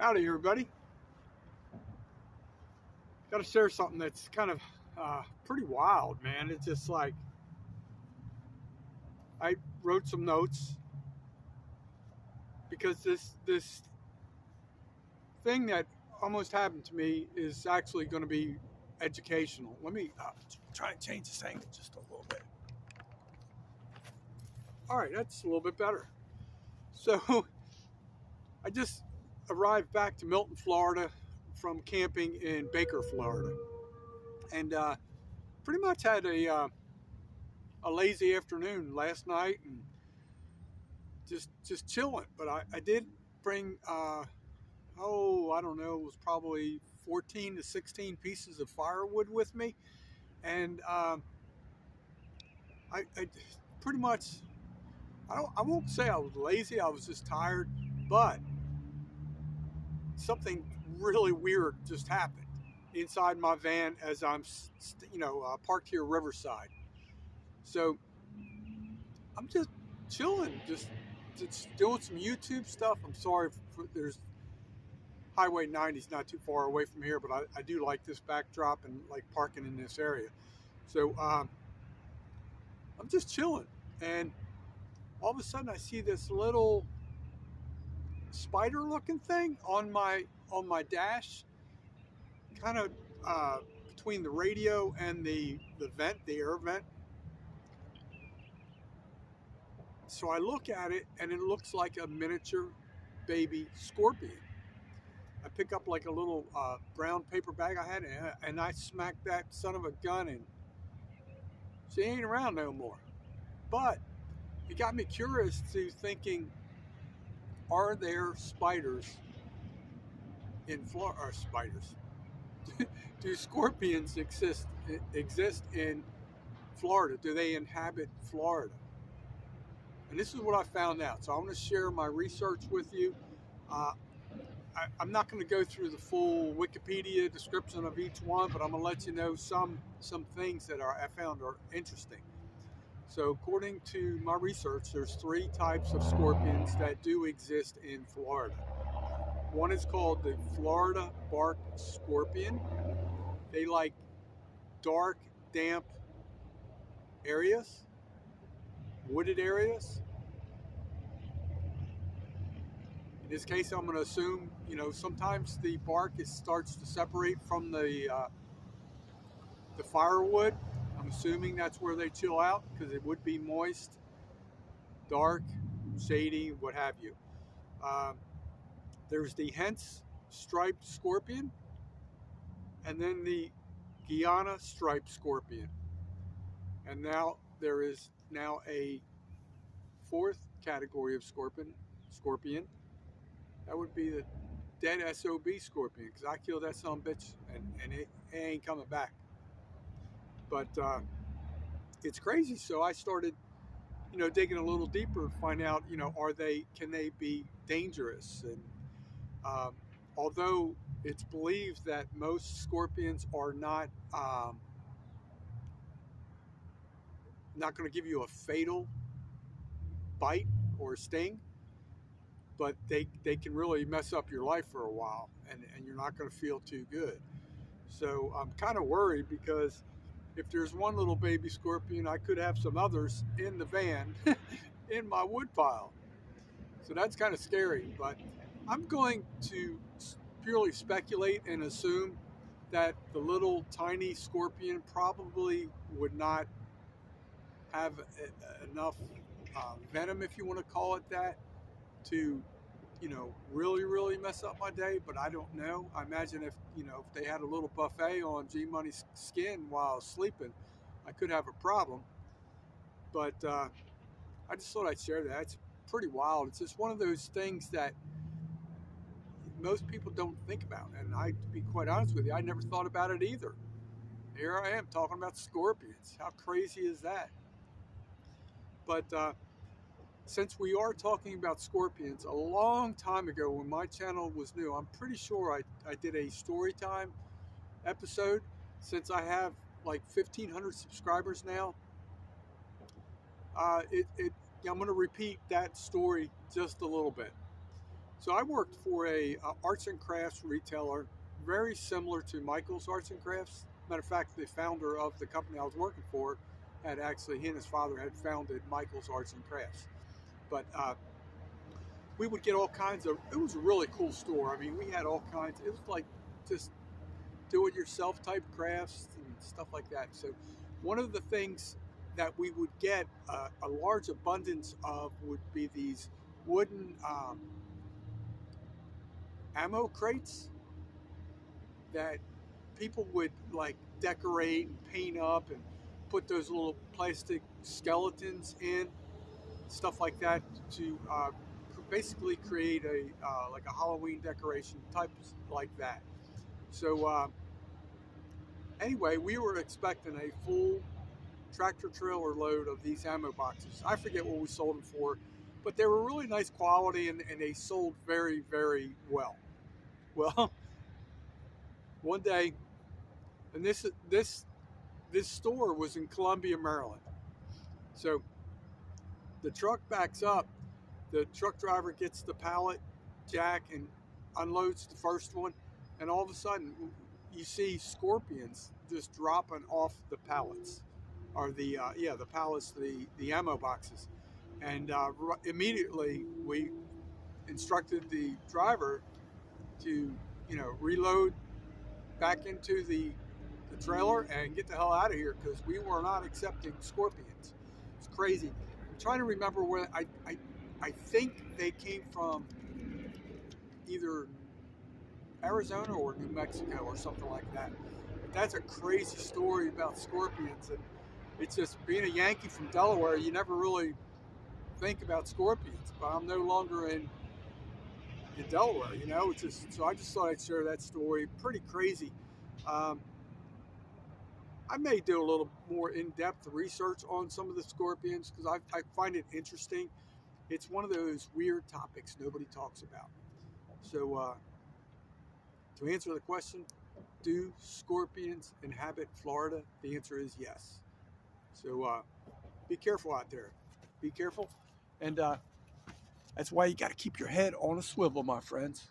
Howdy, everybody. Got to share something that's kind of pretty wild, man. It's just like I wrote some notes because this thing that almost happened to me is actually going to be educational. Let me try and change this angle just a little bit. All right, that's a little bit better. So I just arrived back to Milton, Florida from camping in Baker, Florida, and pretty much had a lazy afternoon last night and just chilling. But I did bring I don't know, it was probably 14 to 16 pieces of firewood with me, and I pretty much I won't say I was lazy. I was just tired, but something really weird just happened inside my van as I'm parked here riverside. So I'm just chilling, just doing some YouTube stuff. I'm sorry there's Highway 90 is not too far away from here, but I do like this backdrop and like parking in this area. So I'm just chilling, and all of a sudden I see this little spider-looking thing on my dash, kind of between the radio and the vent, the air vent. So I look at it, and it looks like a miniature baby scorpion. I pick up like a little brown paper bag I had, and I smack that son of a gun, and she ain't around no more. But it got me curious to thinking, are there spiders in Florida? Or spiders? Do scorpions exist in Florida? Do they inhabit Florida? And this is what I found out. So I want to share my research with you. I'm not going to go through the full Wikipedia description of each one, but I'm going to let you know some things that I found are interesting. So according to my research, there's 3 types of scorpions that do exist in Florida. One is called the Florida bark scorpion. They like dark, damp areas, wooded areas. In this case, I'm going to assume, sometimes the bark starts to separate from the firewood. I'm assuming that's where they chill out because it would be moist, dark, shady, what have you. There's the Hence striped scorpion, and then the Guyana striped scorpion. And now there is a 4th category of scorpion. That would be the dead SOB scorpion, because I killed that son of a bitch, and it ain't coming back. But it's crazy. So I started, digging a little deeper, find out, can they be dangerous? And although it's believed that most scorpions are not going to give you a fatal bite or sting, but they can really mess up your life for a while, and you're not going to feel too good. So I'm kind of worried, because if there's one little baby scorpion, I could have some others in the van in my wood pile. So that's kind of scary, but I'm going to purely speculate and assume that the little tiny scorpion probably would not have enough venom, if you want to call it that, to really, really mess up my day. But I don't know. I imagine if they had a little buffet on G Money's skin while I was sleeping, I could have a problem. But I just thought I'd share that. It's pretty wild. It's just one of those things that most people don't think about, and to be quite honest with you, I never thought about it either. Here I am talking about scorpions. How crazy is that? But since we are talking about scorpions, a long time ago when my channel was new, I'm pretty sure I did a story time episode. Since I have like 1,500 subscribers now, I'm going to repeat that story just a little bit. So I worked for a arts and crafts retailer, very similar to Michael's Arts and Crafts. Matter of fact, the founder of the company I was working for had actually, he and his father had founded Michael's Arts and Crafts. But we would get all kinds of, it was a really cool store. I mean, we had all kinds, it was like just do-it-yourself type crafts and stuff like that. So one of the things that we would get a large abundance of would be these wooden ammo crates that people would like decorate and paint up and put those little plastic skeletons in, stuff like that, to basically create a like a Halloween decoration type like that. So anyway, we were expecting a full tractor trailer load of these ammo boxes. I forget what we sold them for, but they were really nice quality and they sold very, very well. Well, one day, and this store was in Columbia, Maryland. So the truck backs up. The truck driver gets the pallet jack and unloads the first one, and all of a sudden, you see scorpions just dropping off the pallets, or the pallets, the ammo boxes, and immediately we instructed the driver to reload back into the trailer and get the hell out of here because we were not accepting scorpions. It's crazy. I'm trying to remember where I think they came from, either Arizona or New Mexico or something like that. But that's a crazy story about scorpions, and it's just being a Yankee from Delaware, you never really think about scorpions. But I'm no longer in Delaware, It's just, so I just thought I'd share that story. Pretty crazy. Um, I may do a little more in-depth research on some of the scorpions because I find it interesting. It's one of those weird topics nobody talks about. So to answer the question, do scorpions inhabit Florida? The answer is yes. So be careful out there. Be careful. And that's why you got to keep your head on a swivel, my friends.